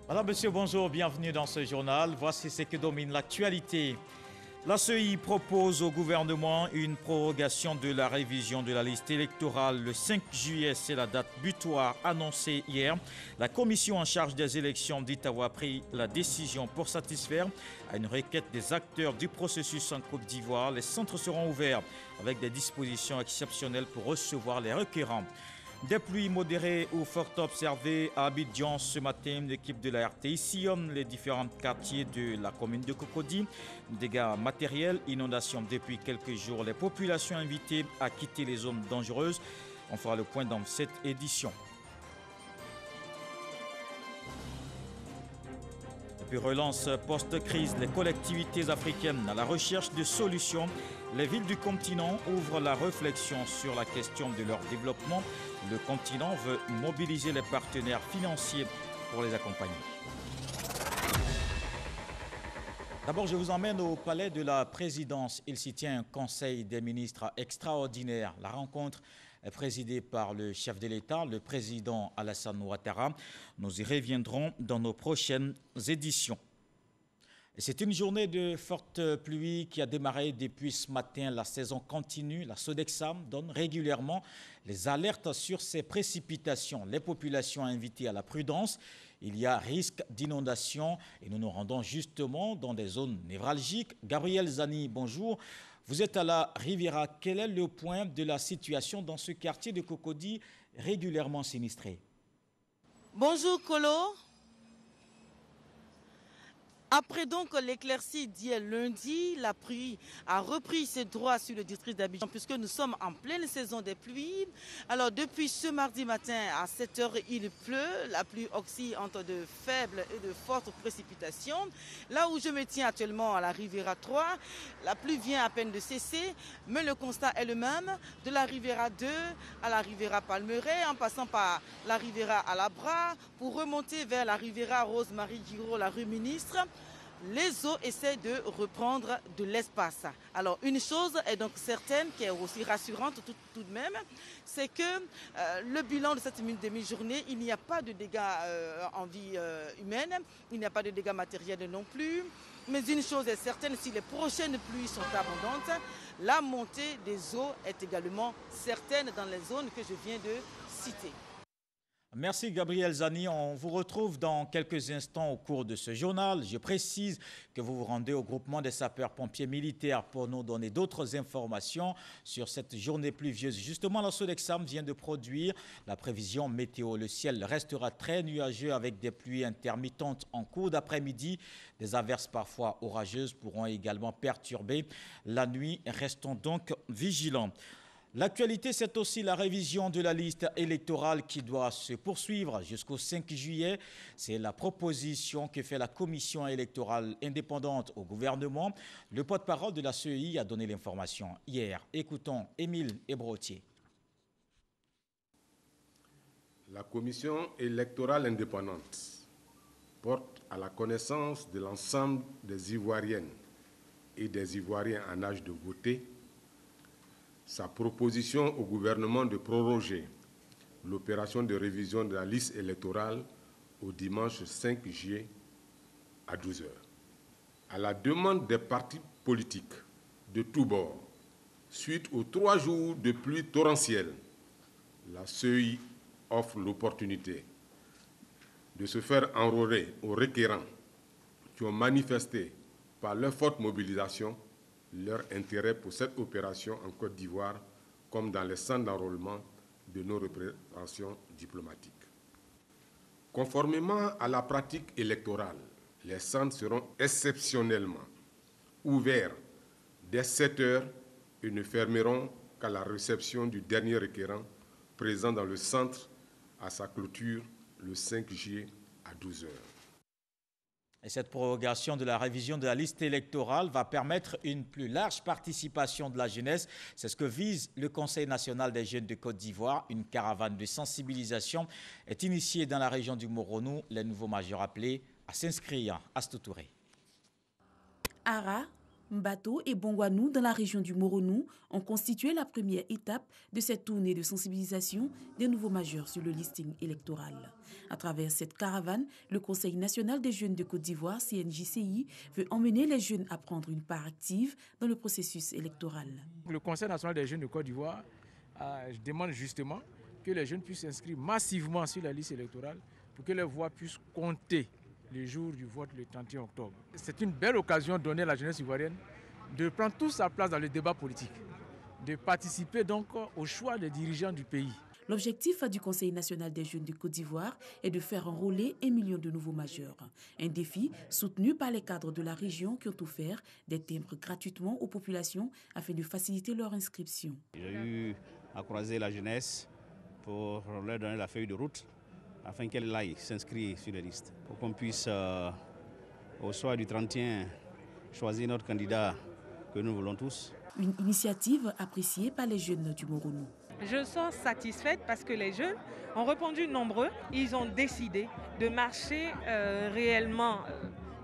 Madame, Monsieur, bonjour, bienvenue dans ce journal. Voici ce que domine l'actualité. La CEI propose au gouvernement une prorogation de la révision de la liste électorale. Le 5 juillet, c'est la date butoir annoncée hier. La commission en charge des élections dit avoir pris la décision pour satisfaire à une requête des acteurs du processus en Côte d'Ivoire. Les centres seront ouverts avec des dispositions exceptionnelles pour recevoir les requérants. Des pluies modérées ou fortes observées à Abidjan ce matin. L'équipe de la RTI sillonne les différents quartiers de la commune de Cocody. Dégâts matériels, inondations depuis quelques jours. Les populations invitées à quitter les zones dangereuses. On fera le point dans cette édition. Depuis relance post-crise, les collectivités africaines à la recherche de solutions. Les villes du continent ouvrent la réflexion sur la question de leur développement. Le continent veut mobiliser les partenaires financiers pour les accompagner. D'abord, je vous emmène au palais de la présidence. Il s'y tient un conseil des ministres extraordinaire. La rencontre est présidée par le chef de l'État, le président Alassane Ouattara. Nous y reviendrons dans nos prochaines éditions. C'est une journée de forte pluie qui a démarré depuis ce matin. La saison continue. La Sodexam donne régulièrement les alertes sur ces précipitations. Les populations invitées à la prudence. Il y a risque d'inondation et nous nous rendons justement dans des zones névralgiques. Gabriel Zani, bonjour. Vous êtes à la Riviera. Quel est le point de la situation dans ce quartier de Cocody régulièrement sinistré? Bonjour Colo. Après donc l'éclaircie d'hier lundi, la pluie a repris ses droits sur le district d'Abidjan puisque nous sommes en pleine saison des pluies. Alors depuis ce mardi matin à 7 h, il pleut. La pluie oscille entre de faibles et de fortes précipitations. Là où je me tiens actuellement à la Riviera 3, la pluie vient à peine de cesser, mais le constat est le même. De la Riviera 2 à la Riviera Palmeraie, en passant par la Riviera Alabra, pour remonter vers la Riviera Rose-Marie Giraud, la rue Ministre, les eaux essaient de reprendre de l'espace. Alors une chose est donc certaine, qui est aussi rassurante tout de même, c'est que le bilan de cette demi-journée, il n'y a pas de dégâts en vie humaine, il n'y a pas de dégâts matériels non plus. Mais une chose est certaine, si les prochaines pluies sont abondantes, la montée des eaux est également certaine dans les zones que je viens de citer. Merci Gabriel Zani. On vous retrouve dans quelques instants au cours de ce journal. Je précise que vous vous rendez au groupement des sapeurs-pompiers militaires pour nous donner d'autres informations sur cette journée pluvieuse. Justement, la Sodexam vient de produire la prévision météo. Le ciel restera très nuageux avec des pluies intermittentes en cours d'après-midi. Des averses parfois orageuses pourront également perturber la nuit. Restons donc vigilants. L'actualité, c'est aussi la révision de la liste électorale qui doit se poursuivre jusqu'au 5 juillet. C'est la proposition que fait la commission électorale indépendante au gouvernement. Le porte-parole de la CEI a donné l'information hier. Écoutons Émile Ebrotier. La commission électorale indépendante porte à la connaissance de l'ensemble des Ivoiriennes et des Ivoiriens en âge de voter sa proposition au gouvernement de proroger l'opération de révision de la liste électorale au dimanche 5 juillet à 12 h. À la demande des partis politiques de tous bords, suite aux 3 jours de pluie torrentielle, la CEI offre l'opportunité de se faire enrôler aux requérants qui ont manifesté par leur forte mobilisation leur intérêt pour cette opération en Côte d'Ivoire comme dans les centres d'enrôlement de nos représentations diplomatiques. Conformément à la pratique électorale, les centres seront exceptionnellement ouverts dès 7 h et ne fermeront qu'à la réception du dernier requérant présent dans le centre à sa clôture le 5 juillet à 12 h. Et cette prorogation de la révision de la liste électorale va permettre une plus large participation de la jeunesse. C'est ce que vise le Conseil national des jeunes de Côte d'Ivoire. Une caravane de sensibilisation est initiée dans la région du Moronou. Les nouveaux majeurs appelés à s'inscrire à Stoutouré. Ara, Mbato et Bongwanou, dans la région du Moronou, ont constitué la première étape de cette tournée de sensibilisation des nouveaux majeurs sur le listing électoral. À travers cette caravane, le Conseil national des jeunes de Côte d'Ivoire, CNJCI, veut emmener les jeunes à prendre une part active dans le processus électoral. Le Conseil national des jeunes de Côte d'Ivoire demande justement que les jeunes puissent s'inscrire massivement sur la liste électorale pour que leurs voix puissent compter le jour du vote le 31 octobre. C'est une belle occasion donnée à la jeunesse ivoirienne de prendre toute sa place dans le débat politique, de participer donc au choix des dirigeants du pays. L'objectif du Conseil national des jeunes de Côte d'Ivoire est de faire enrôler 1 million de nouveaux majeurs. Un défi soutenu par les cadres de la région qui ont offert des timbres gratuitement aux populations afin de faciliter leur inscription. J'ai eu à croiser la jeunesse pour leur donner la feuille de route afin qu'elle aille s'inscrire sur les listes pour qu'on puisse, au soir du 31, choisir notre candidat que nous voulons tous. Une initiative appréciée par les jeunes du Moronou. Je sors satisfaite parce que les jeunes ont répondu nombreux. Ils ont décidé de marcher réellement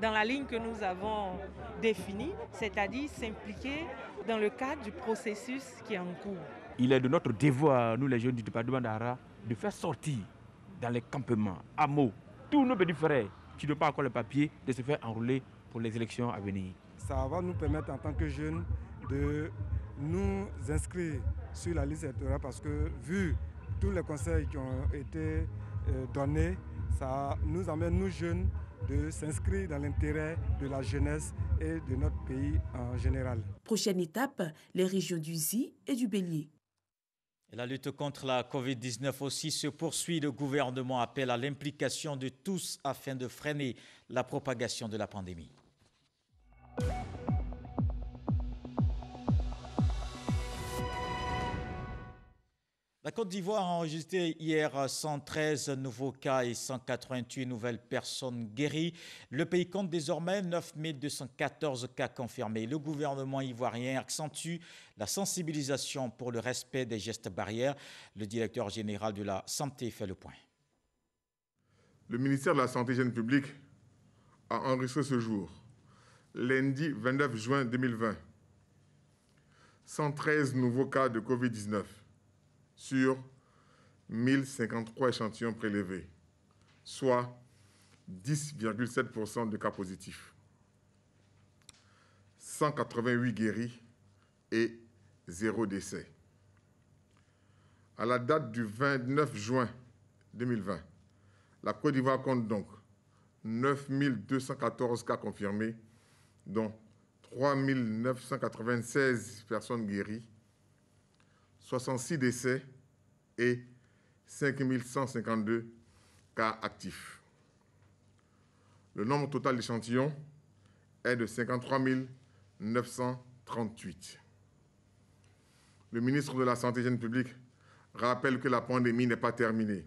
dans la ligne que nous avons définie, c'est-à-dire s'impliquer dans le cadre du processus qui est en cours. Il est de notre devoir, nous les jeunes du département d'Ara, de faire sortir dans les campements, hameaux, tous nos petits frères qui n'ont pas encore le papier, de se faire enrôler pour les élections à venir. Ça va nous permettre en tant que jeunes de nous inscrire sur la liste électorale parce que vu tous les conseils qui ont été donnés, ça nous amène, nous jeunes, de s'inscrire dans l'intérêt de la jeunesse et de notre pays en général. Prochaine étape, les régions du Zi et du Bélier. Et la lutte contre la Covid-19 aussi se poursuit. Le gouvernement appelle à l'implication de tous afin de freiner la propagation de la pandémie. La Côte d'Ivoire a enregistré hier 113 nouveaux cas et 188 nouvelles personnes guéries. Le pays compte désormais 9 214 cas confirmés. Le gouvernement ivoirien accentue la sensibilisation pour le respect des gestes barrières. Le directeur général de la Santé fait le point. Le ministère de la Santé et de l'Hygiène publique a enregistré ce jour, lundi 29 juin 2020, 113 nouveaux cas de Covid-19. Sur 1053 échantillons prélevés, soit 10,7% de cas positifs. 188 guéris et 0 décès. À la date du 29 juin 2020, la Côte d'Ivoire compte donc 9 214 cas confirmés, dont 3 996 personnes guéries, 66 décès et 5 152 cas actifs. Le nombre total d'échantillons est de 53 938. Le ministre de la Santé et de l'Hygiène publique rappelle que la pandémie n'est pas terminée.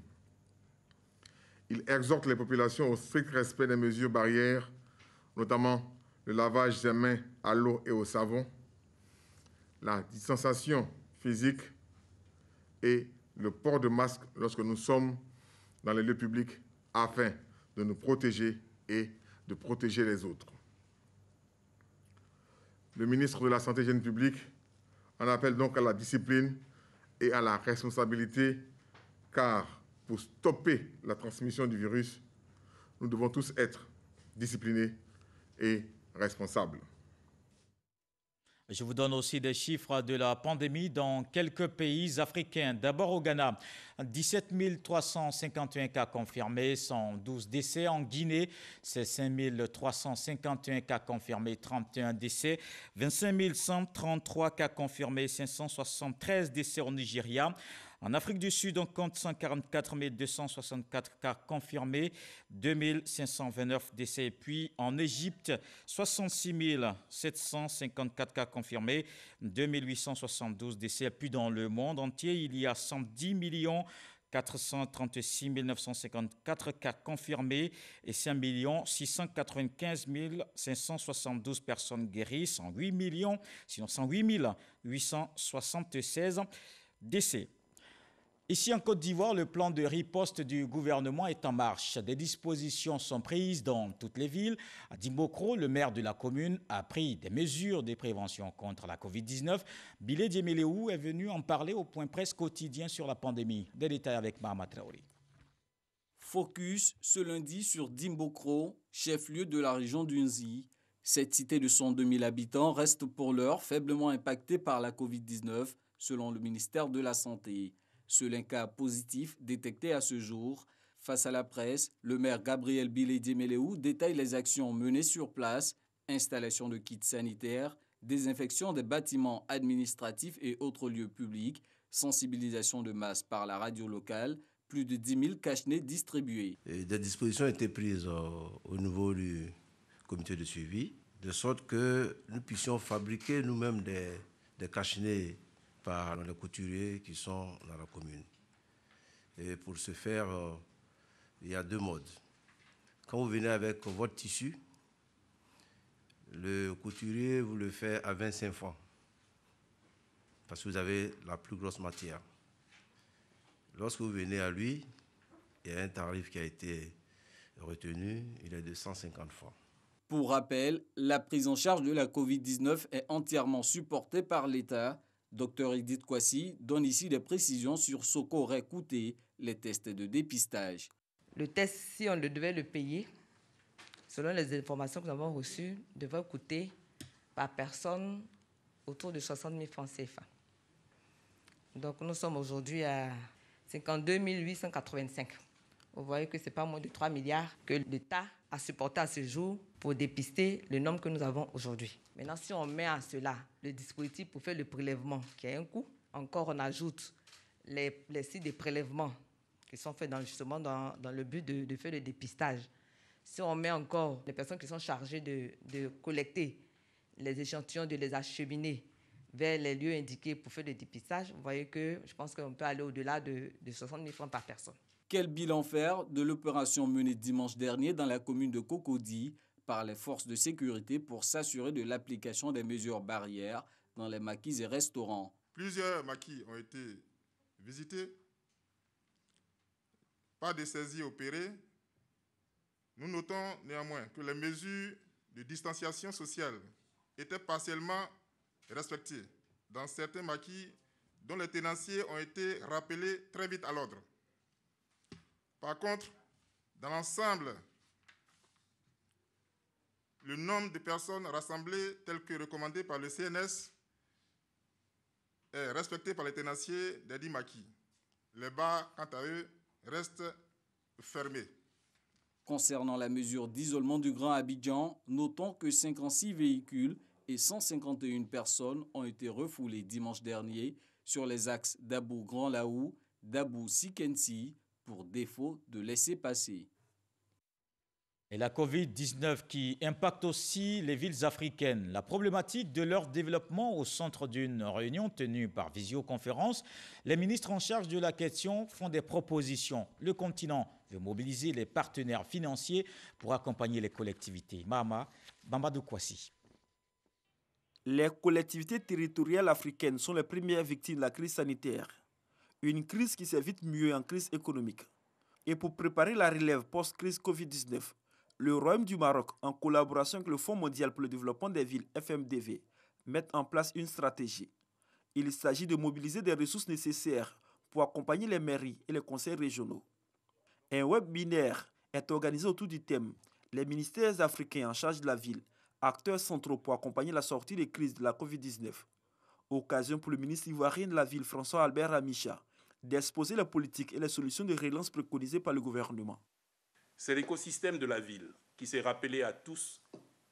Il exhorte les populations au strict respect des mesures barrières, notamment le lavage des mains à l'eau et au savon, la distanciation physique et le port de masque lorsque nous sommes dans les lieux publics afin de nous protéger et de protéger les autres. Le ministre de la Santé et de l'Hygiène publique en appelle donc à la discipline et à la responsabilité, car pour stopper la transmission du virus, nous devons tous être disciplinés et responsables. Je vous donne aussi des chiffres de la pandémie dans quelques pays africains. D'abord au Ghana, 17 351 cas confirmés, 112 décès. En Guinée, c'est 5 351 cas confirmés, 31 décès. 25 133 cas confirmés, 573 décès au Nigeria. En Afrique du Sud, on compte 144 264 cas confirmés, 2529 décès. Puis en Égypte, 66 754 cas confirmés, 2872 décès. Puis dans le monde entier, il y a 110 436 954 cas confirmés et 5 695 572 personnes guéries, 108 876 décès. Ici en Côte d'Ivoire, le plan de riposte du gouvernement est en marche. Des dispositions sont prises dans toutes les villes. À Dimbokro, le maire de la commune a pris des mesures de prévention contre la Covid-19. Bilé Diemeleou est venu en parler au point presse quotidien sur la pandémie. Des détails avec Mahama Traoré. Focus ce lundi sur Dimbokro, chef-lieu de la région d'Unzi. Cette cité de 102 000 habitants reste pour l'heure faiblement impactée par la Covid-19, selon le ministère de la Santé. Seul un cas positif détecté à ce jour. Face à la presse, le maire Gabriel Bilé Diemeleou détaille les actions menées sur place, installation de kits sanitaires, désinfection des bâtiments administratifs et autres lieux publics, sensibilisation de masse par la radio locale, plus de 10 000 cache-nez distribués. Et des dispositions ont été prises au niveau du comité de suivi, de sorte que nous puissions fabriquer nous-mêmes des cache-nez par les couturiers qui sont dans la commune. Et pour ce faire, il y a deux modes. Quand vous venez avec votre tissu, le couturier vous le fait à 25 francs, parce que vous avez la plus grosse matière. Lorsque vous venez à lui, il y a un tarif qui a été retenu, il est de 150 francs. Pour rappel, la prise en charge de la Covid-19 est entièrement supportée par l'État. Dr Edith Kwasi donne ici des précisions sur ce qu'auraient coûté les tests de dépistage. Le test, si on devait le payer, selon les informations que nous avons reçues, devrait coûter par personne autour de 60 000 francs CFA. Donc nous sommes aujourd'hui à 52 885. Vous voyez que ce n'est pas moins de 3 milliards que l'État a supporté à ce jour pour dépister le nombre que nous avons aujourd'hui. Maintenant, si on met à cela le dispositif pour faire le prélèvement, qui a un coût, encore on ajoute les sites de prélèvement qui sont faits justement dans le but de faire le dépistage. Si on met encore les personnes qui sont chargées de collecter les échantillons, de les acheminer vers les lieux indiqués pour faire le dépistage, vous voyez que je pense qu'on peut aller au-delà de 60 000 francs par personne. Quel bilan faire de l'opération menée dimanche dernier dans la commune de Cocody par les forces de sécurité pour s'assurer de l'application des mesures barrières dans les maquis et restaurants? Plusieurs maquis ont été visités, pas de saisies opérées. Nous notons néanmoins que les mesures de distanciation sociale étaient partiellement respectées dans certains maquis dont les tenanciers ont été rappelés très vite à l'ordre. Par contre, dans l'ensemble, le nombre de personnes rassemblées tel que recommandé par le CNS est respecté par les tenanciers des 10 maquis. Les bars, quant à eux, restent fermés. Concernant la mesure d'isolement du Grand Abidjan, notons que 56 véhicules et 151 personnes ont été refoulés dimanche dernier sur les axes d'Abou-Grand Laou, d'Abou-Sikensi, pour défaut de laisser passer. Et la Covid-19 qui impacte aussi les villes africaines. La problématique de leur développement au centre d'une réunion tenue par visioconférence. Les ministres en charge de la question font des propositions. Le continent veut mobiliser les partenaires financiers pour accompagner les collectivités. Mahama Bambadou Kwasi. Les collectivités territoriales africaines sont les premières victimes de la crise sanitaire. Une crise qui s'évite mieux en crise économique. Et pour préparer la relève post-crise Covid-19, le Royaume du Maroc, en collaboration avec le Fonds mondial pour le développement des villes FMDV, met en place une stratégie. Il s'agit de mobiliser des ressources nécessaires pour accompagner les mairies et les conseils régionaux. Un webinaire est organisé autour du thème « Les ministères africains en charge de la ville, acteurs centraux pour accompagner la sortie des crises de la Covid-19 ». Occasion pour le ministre ivoirien de la ville, François-Albert Amicha, d'exposer la politique et les solutions de relance préconisées par le gouvernement. C'est l'écosystème de la ville qui s'est rappelé à tous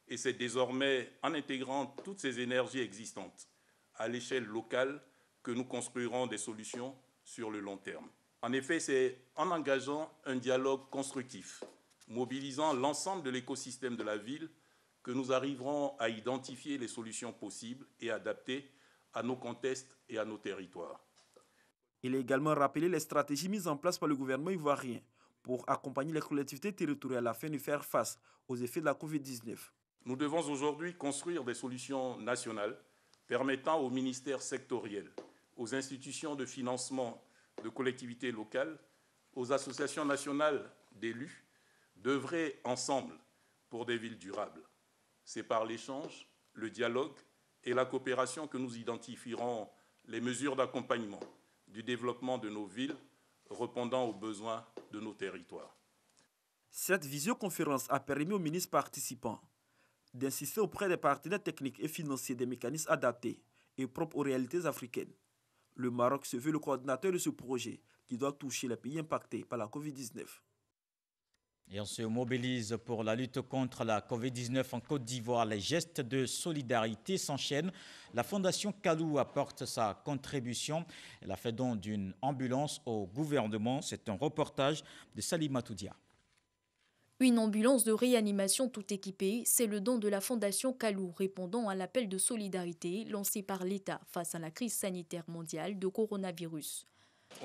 et c'est désormais en intégrant toutes ces énergies existantes à l'échelle locale que nous construirons des solutions sur le long terme. En effet, c'est en engageant un dialogue constructif, mobilisant l'ensemble de l'écosystème de la ville, que nous arriverons à identifier les solutions possibles et adaptées à nos contextes et à nos territoires. Il a également rappelé les stratégies mises en place par le gouvernement ivoirien pour accompagner les collectivités territoriales afin de faire face aux effets de la Covid-19. Nous devons aujourd'hui construire des solutions nationales permettant aux ministères sectoriels, aux institutions de financement de collectivités locales aux associations nationales d'élus d'œuvrer ensemble pour des villes durables. C'est par l'échange, le dialogue et la coopération que nous identifierons les mesures d'accompagnement du développement de nos villes répondant aux besoins de nos territoires. Cette visioconférence a permis aux ministres participants d'insister auprès des partenaires techniques et financiers des mécanismes adaptés et propres aux réalités africaines. Le Maroc se veut le coordinateur de ce projet qui doit toucher les pays impactés par la Covid-19. Et on se mobilise pour la lutte contre la Covid-19 en Côte d'Ivoire. Les gestes de solidarité s'enchaînent. La Fondation Kalou apporte sa contribution. Elle a fait don d'une ambulance au gouvernement. C'est un reportage de Salimatou Dia. Une ambulance de réanimation tout équipée, c'est le don de la Fondation Kalou répondant à l'appel de solidarité lancé par l'État face à la crise sanitaire mondiale de coronavirus.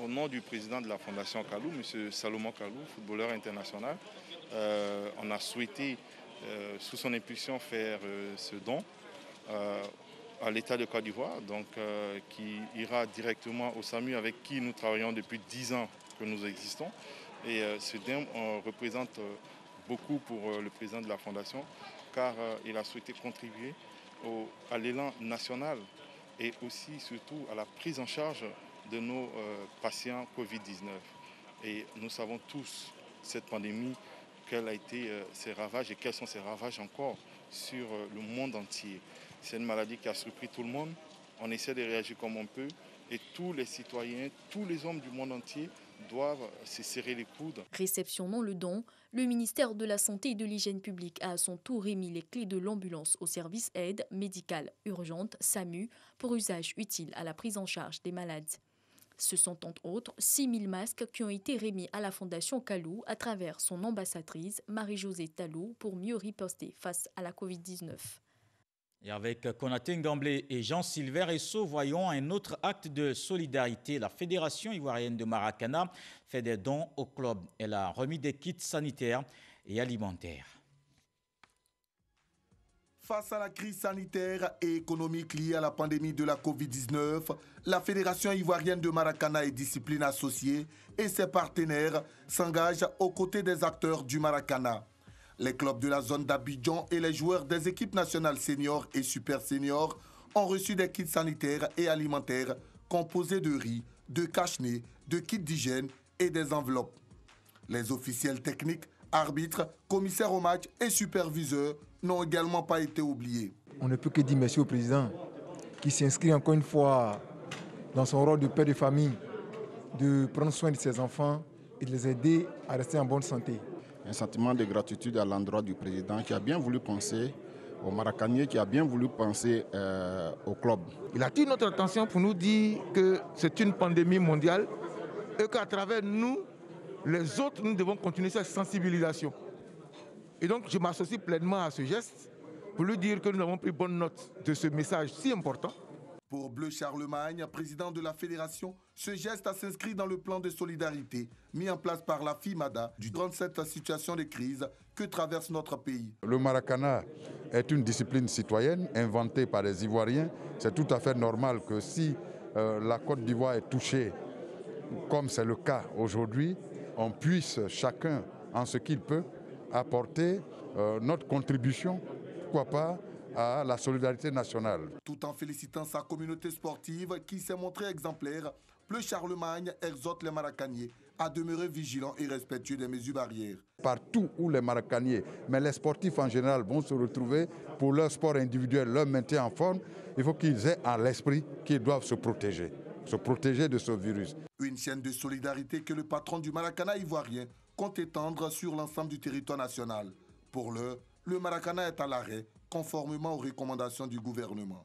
Au nom du président de la Fondation Kalou, M. Salomon Kalou, footballeur international, on a souhaité, sous son impulsion, faire ce don à l'État de Côte d'Ivoire, qui ira directement au SAMU avec qui nous travaillons depuis 10 ans que nous existons. Et ce don représente beaucoup pour le président de la Fondation, car il a souhaité contribuer à l'élan national et aussi, surtout, à la prise en charge de nos patients Covid-19. Et nous savons tous, cette pandémie, quels ont été ses ravages et quels sont ses ravages encore sur le monde entier. C'est une maladie qui a surpris tout le monde. On essaie de réagir comme on peut et tous les citoyens, tous les hommes du monde entier doivent se serrer les coudes. Réceptionnant le don, le ministère de la Santé et de l'Hygiène publique a à son tour remis les clés de l'ambulance au service aide médicale urgente SAMU pour usage utile à la prise en charge des malades. Ce sont entre autres 6 000 masques qui ont été remis à la Fondation Kalou à travers son ambassadrice Marie-Josée Talou pour mieux riposter face à la Covid-19. Et avec Konaté Ngamblé et Jean-Sylvain Esso, voyons un autre acte de solidarité. La Fédération ivoirienne de Maracana fait des dons au club. Elle a remis des kits sanitaires et alimentaires. Face à la crise sanitaire et économique liée à la pandémie de la Covid-19, la Fédération ivoirienne de Maracana et Discipline Associée et ses partenaires s'engagent aux côtés des acteurs du Maracana. Les clubs de la zone d'Abidjan et les joueurs des équipes nationales seniors et super seniors ont reçu des kits sanitaires et alimentaires composés de riz, de cache-nez, de kits d'hygiène et des enveloppes. Les officiels techniques, arbitres, commissaires au match et superviseurs n'ont également pas été oubliés. On ne peut que dire merci au président qui s'inscrit encore une fois dans son rôle de père de famille, de prendre soin de ses enfants et de les aider à rester en bonne santé. Un sentiment de gratitude à l'endroit du président qui a bien voulu penser aux Maracaniers, qui a bien voulu penser au club. Il attire notre attention pour nous dire que c'est une pandémie mondiale et qu'à travers nous, les autres, nous devons continuer cette sensibilisation. Et donc, je m'associe pleinement à ce geste pour lui dire que nous avons pris bonne note de ce message si important. Pour Bleu Charlemagne, président de la fédération, ce geste s'inscrit dans le plan de solidarité mis en place par la FIMADA durant cette situation de crise que traverse notre pays. Le Maracana est une discipline citoyenne inventée par les Ivoiriens. C'est tout à fait normal que si la Côte d'Ivoire est touchée, comme c'est le cas aujourd'hui, on puisse chacun, en ce qu'il peut, apporter notre contribution, pourquoi pas, à la solidarité nationale. Tout en félicitant sa communauté sportive qui s'est montrée exemplaire, Bleu Charlemagne exhorte les Maracaniers à demeurer vigilants et respectueux des mesures barrières. Partout où les Maracaniers, mais les sportifs en général vont se retrouver pour leur sport individuel, leur maintien en forme, il faut qu'ils aient à l'esprit qu'ils doivent se protéger de ce virus. Une chaîne de solidarité que le patron du Maracana ivoirien compte étendre sur l'ensemble du territoire national. Pour l'heure, le Maracana est à l'arrêt, conformément aux recommandations du gouvernement.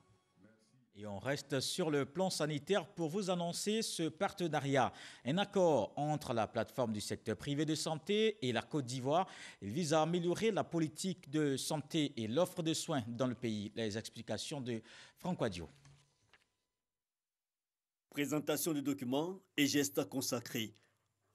Et on reste sur le plan sanitaire pour vous annoncer ce partenariat. Un accord entre la plateforme du secteur privé de santé et la Côte d'Ivoire. Il vise à améliorer la politique de santé et l'offre de soins dans le pays. Les explications de Franck Wadio. Présentation du document et gestes consacrés.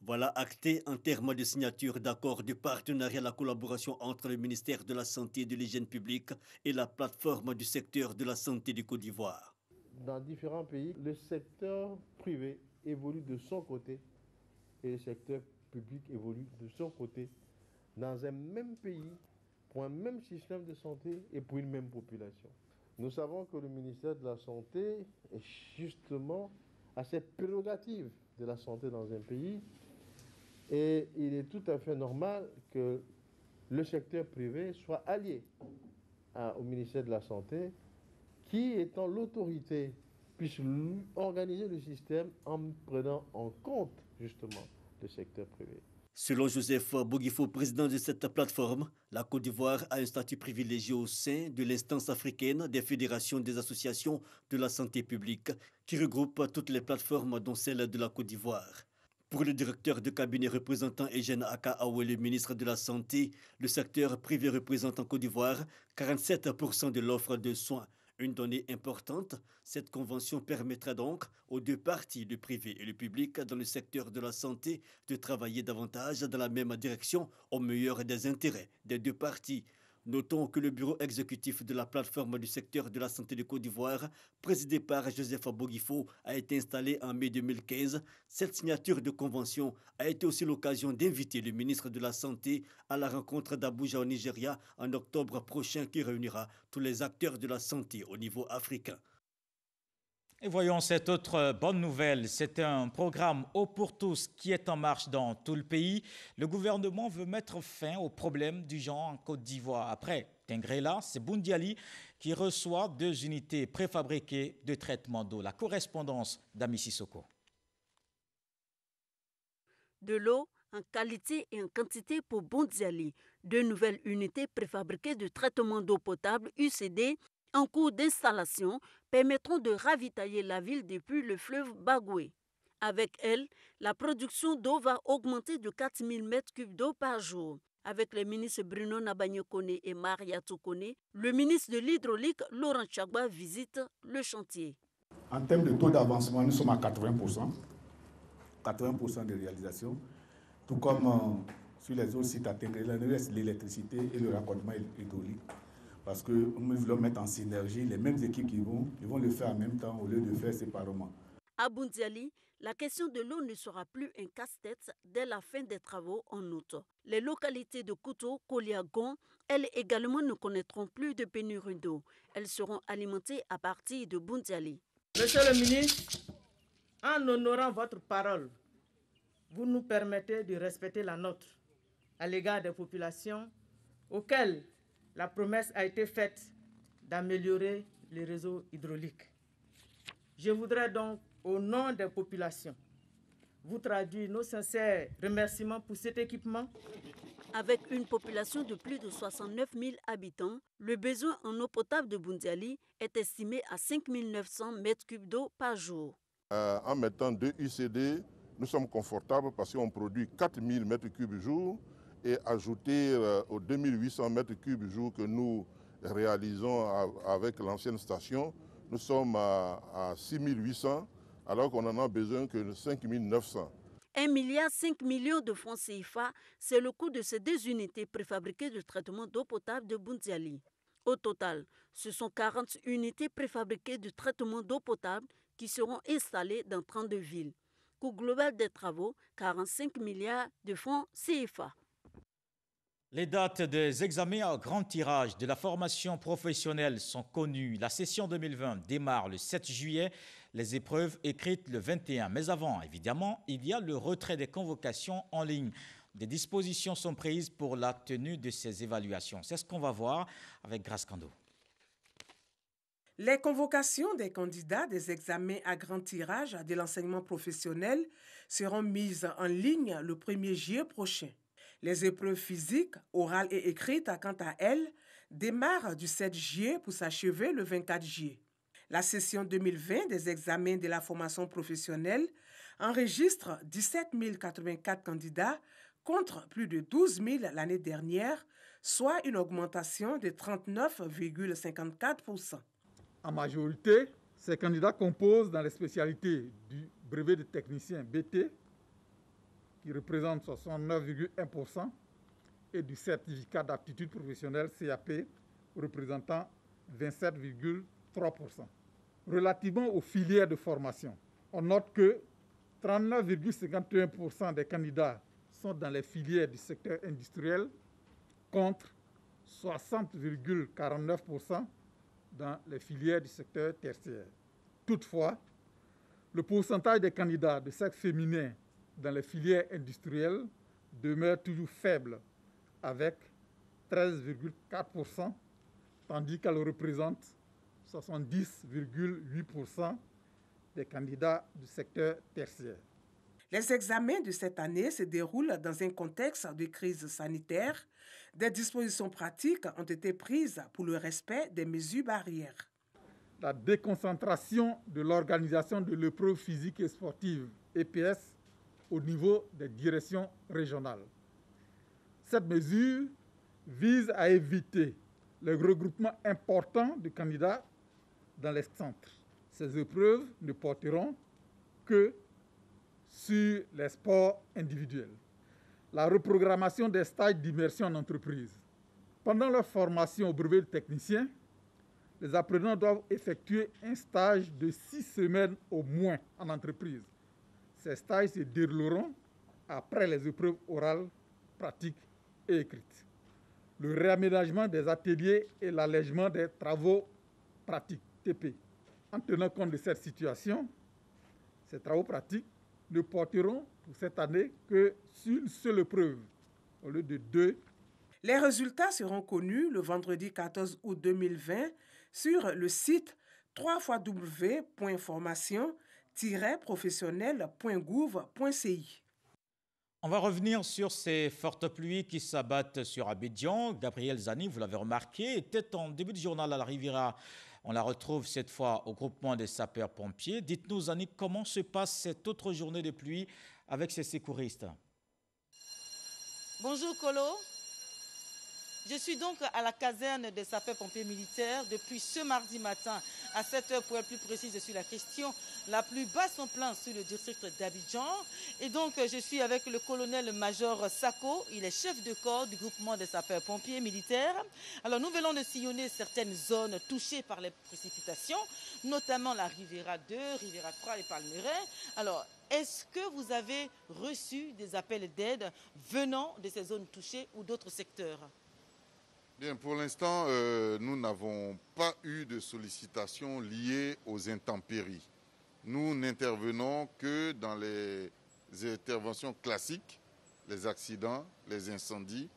Voilà acté en termes de signature d'accord de partenariat la collaboration entre le ministère de la Santé et de l'Hygiène publique et la plateforme du secteur de la santé du Côte d'Ivoire. Dans différents pays, le secteur privé évolue de son côté et le secteur public évolue de son côté dans un même pays, pour un même système de santé et pour une même population. Nous savons que le ministère de la Santé est justement à cette prérogative de la santé dans un pays et il est tout à fait normal que le secteur privé soit allié au ministère de la Santé qui, étant l'autorité, puisse organiser le système en prenant en compte justement le secteur privé. Selon Joseph Boghifo, président de cette plateforme, la Côte d'Ivoire a un statut privilégié au sein de l'instance africaine des fédérations des associations de la santé publique qui regroupe toutes les plateformes dont celle de la Côte d'Ivoire. Pour le directeur de cabinet représentant Eugène Aka Aoué, le ministre de la Santé, le secteur privé représente en Côte d'Ivoire 47% de l'offre de soins. Une donnée importante, cette convention permettra donc aux deux parties, le privé et le public, dans le secteur de la santé, de travailler davantage dans la même direction au meilleur des intérêts des deux parties. Notons que le bureau exécutif de la plateforme du secteur de la santé de Côte d'Ivoire, présidé par Joseph Boghifo, a été installé en mai 2015. Cette signature de convention a été aussi l'occasion d'inviter le ministre de la Santé à la rencontre d'Abuja au Nigeria en octobre prochain qui réunira tous les acteurs de la santé au niveau africain. Et voyons cette autre bonne nouvelle. C'est un programme Eau pour tous qui est en marche dans tout le pays. Le gouvernement veut mettre fin aux problèmes du genre en Côte d'Ivoire. Après Tengrela, c'est Boundiali qui reçoit 2 unités préfabriquées de traitement d'eau. La correspondance d'Ami Sissoko. De l'eau en qualité et en quantité pour Boundiali. 2 nouvelles unités préfabriquées de traitement d'eau potable UCD en cours d'installation permettront de ravitailler la ville depuis le fleuve Bagoué. Avec elle, la production d'eau va augmenter de 4000 m3 d'eau par jour. Avec les ministres Bruno Nabagno-Koné et Maria Toukone, le ministre de l'Hydraulique, Laurent Tchagba, visite le chantier. En termes de taux d'avancement, nous sommes à 80%. 80% de réalisation. Tout comme sur les autres sites à Tengrela, il reste l'électricité et le raccordement hydraulique. Parce que nous voulons mettre en synergie les mêmes équipes ils vont le faire en même temps au lieu de faire séparément. À Boundiali, la question de l'eau ne sera plus un casse-tête dès la fin des travaux en août. Les localités de Kouto, Koliagon, elles également ne connaîtront plus de pénurie d'eau. Elles seront alimentées à partir de Boundiali. Monsieur le ministre, en honorant votre parole, vous nous permettez de respecter la nôtre à l'égard des populations auxquelles la promesse a été faite d'améliorer les réseaux hydrauliques. Je voudrais donc, au nom des populations, vous traduire nos sincères remerciements pour cet équipement. Avec une population de plus de 69 000 habitants, le besoin en eau potable de Boundiali est estimé à 5 900 m3 d'eau par jour. En mettant 2 UCD, nous sommes confortables parce qu'on produit 4 000 m3 jour. Et ajouter aux 2800 m3 jour que nous réalisons avec l'ancienne station, nous sommes à 6800 alors qu'on en a besoin que de 5900. 1,5 milliard de francs CFA, c'est le coût de ces 2 unités préfabriquées de traitement d'eau potable de Boundiali. Au total, ce sont 40 unités préfabriquées de traitement d'eau potable qui seront installées dans 32 villes. Coût global des travaux, 45 milliards de francs CFA. Les dates des examens à grand tirage de la formation professionnelle sont connues. La session 2020 démarre le 7 juillet, les épreuves écrites le 21. Mais avant, évidemment, il y a le retrait des convocations en ligne. Des dispositions sont prises pour la tenue de ces évaluations. C'est ce qu'on va voir avec Grace Kando. Les convocations des candidats des examens à grand tirage de l'enseignement professionnel seront mises en ligne le 1er juillet prochain. Les épreuves physiques, orales et écrites, quant à elles, démarrent du 7 juillet pour s'achever le 24 juillet. La session 2020 des examens de la formation professionnelle enregistre 17 084 candidats contre plus de 12 000 l'année dernière, soit une augmentation de 39,54%. En majorité, ces candidats composent dans les spécialités du brevet de technicien BT, qui représente 69,1%, et du certificat d'aptitude professionnelle CAP, représentant 27,3%. Relativement aux filières de formation, on note que 39,51% des candidats sont dans les filières du secteur industriel contre 60,49% dans les filières du secteur tertiaire. Toutefois, le pourcentage des candidats de sexe féminin dans les filières industrielles demeure toujours faible, avec 13,4%, tandis qu'elle représente 70,8% des candidats du secteur tertiaire. Les examens de cette année se déroulent dans un contexte de crise sanitaire. Des dispositions pratiques ont été prises pour le respect des mesures barrières. La déconcentration de l'organisation de l'épreuve physique et sportive, EPS, au niveau des directions régionales. Cette mesure vise à éviter le regroupement important de candidats dans les centres. Ces épreuves ne porteront que sur les sports individuels. La reprogrammation des stages d'immersion en entreprise. Pendant leur formation au brevet de technicien, les apprenants doivent effectuer un stage de 6 semaines au moins en entreprise. Ces stages se dérouleront après les épreuves orales, pratiques et écrites. Le réaménagement des ateliers et l'allègement des travaux pratiques, TP. En tenant compte de cette situation, ces travaux pratiques ne porteront pour cette année que sur une seule épreuve, au lieu de 2. Les résultats seront connus le vendredi 14 août 2020 sur le site www.formation-professionnelle.gouv.ci. On va revenir sur ces fortes pluies qui s'abattent sur Abidjan. Gabriel Zani, vous l'avez remarqué, était en début de journal à la Riviera. On la retrouve cette fois au groupement des sapeurs-pompiers. Dites-nous, Zani, comment se passe cette autre journée de pluie avec ces secouristes? Bonjour Kolo. Je suis donc à la caserne des sapeurs-pompiers militaires depuis ce mardi matin à 7h pour être plus précise sur la question la plus basse en plein sur le district d'Abidjan. Et donc je suis avec le colonel-major Sako, il est chef de corps du groupement des sapeurs-pompiers militaires. Alors nous venons de sillonner certaines zones touchées par les précipitations, notamment la Riviera 2, Riviera 3 et Palmeraie. Alors est-ce que vous avez reçu des appels d'aide venant de ces zones touchées ou d'autres secteurs? Bien, pour l'instant, nous n'avons pas eu de sollicitations liées aux intempéries. Nous n'intervenons que dans les interventions classiques, les accidents, les incendies,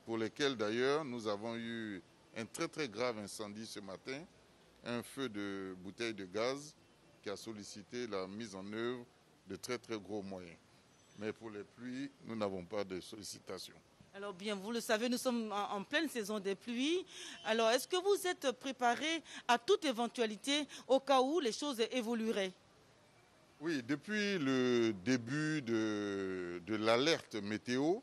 pour lesquels d'ailleurs nous avons eu un très très grave incendie ce matin, un feu de bouteilles de gaz qui a sollicité la mise en œuvre de très très gros moyens. Mais pour les pluies, nous n'avons pas de sollicitation. Alors bien, vous le savez, nous sommes en pleine saison des pluies. Alors est-ce que vous êtes préparé à toute éventualité au cas où les choses évolueraient? Oui, depuis le début de l'alerte météo,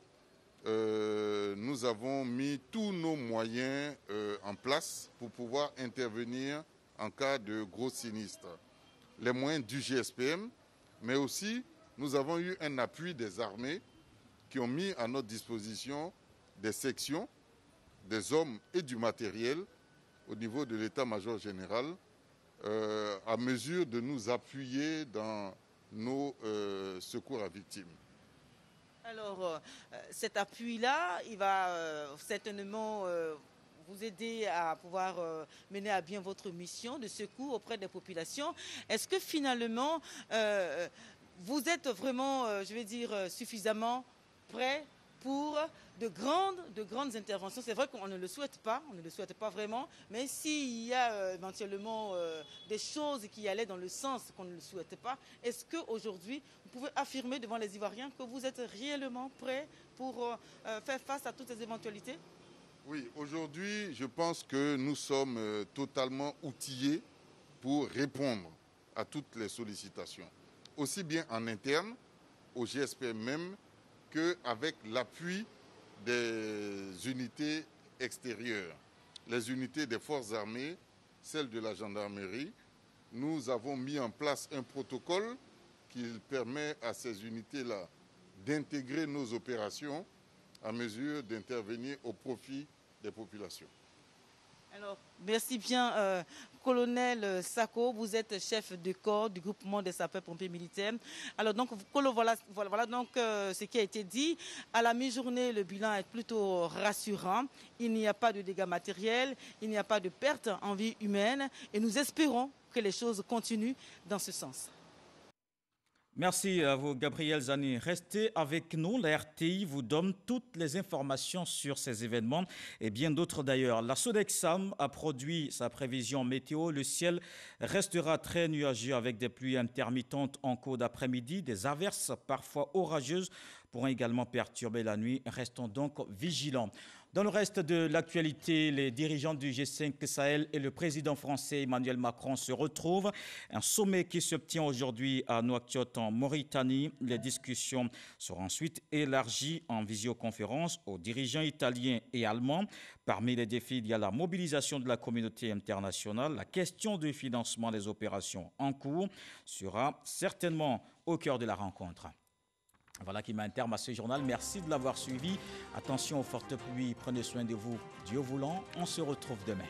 nous avons mis tous nos moyens en place pour pouvoir intervenir en cas de gros sinistres. Les moyens du GSPM, mais aussi nous avons eu un appui des armées qui ont mis à notre disposition des sections, des hommes et du matériel au niveau de l'état-major général à mesure de nous appuyer dans nos secours à victimes. Alors, cet appui-là, il va certainement vous aider à pouvoir mener à bien votre mission de secours auprès des populations. Est-ce que finalement, vous êtes vraiment, je vais dire, suffisamment prêt pour de grandes interventions? C'est vrai qu'on ne le souhaite pas, vraiment, mais s'il y a éventuellement des choses qui allaient dans le sens qu'on ne le souhaite pas, est-ce qu'aujourd'hui, vous pouvez affirmer devant les Ivoiriens que vous êtes réellement prêt pour faire face à toutes ces éventualités? Oui, aujourd'hui, je pense que nous sommes totalement outillés pour répondre à toutes les sollicitations, aussi bien en interne, au GSPM même, qu'avec l'appui des unités extérieures, les unités des forces armées, celles de la gendarmerie. Nous avons mis en place un protocole qui permet à ces unités-là d'intégrer nos opérations à mesure d'intervenir au profit des populations. Alors, merci bien, colonel Sako, vous êtes chef de corps du groupement des sapeurs-pompiers militaires. Alors donc, voilà donc ce qui a été dit. À la mi-journée, le bilan est plutôt rassurant. Il n'y a pas de dégâts matériels, il n'y a pas de perte en vie humaine et nous espérons que les choses continuent dans ce sens. Merci à vous, Gabriel Zani. Restez avec nous. La RTI vous donne toutes les informations sur ces événements et bien d'autres d'ailleurs. La Sodexam a produit sa prévision météo. Le ciel restera très nuageux avec des pluies intermittentes en cours d'après-midi. Des averses parfois orageuses pourront également perturber la nuit. Restons donc vigilants. Dans le reste de l'actualité, les dirigeants du G5 Sahel et le président français Emmanuel Macron se retrouvent. Un sommet qui se tient aujourd'hui à Nouakchott en Mauritanie. Les discussions seront ensuite élargies en visioconférence aux dirigeants italiens et allemands. Parmi les défis, il y a la mobilisation de la communauté internationale. La question du financement des opérations en cours sera certainement au cœur de la rencontre. Voilà qui met un terme à ce journal. Merci de l'avoir suivi. Attention aux fortes pluies. Prenez soin de vous. Dieu voulant, on se retrouve demain.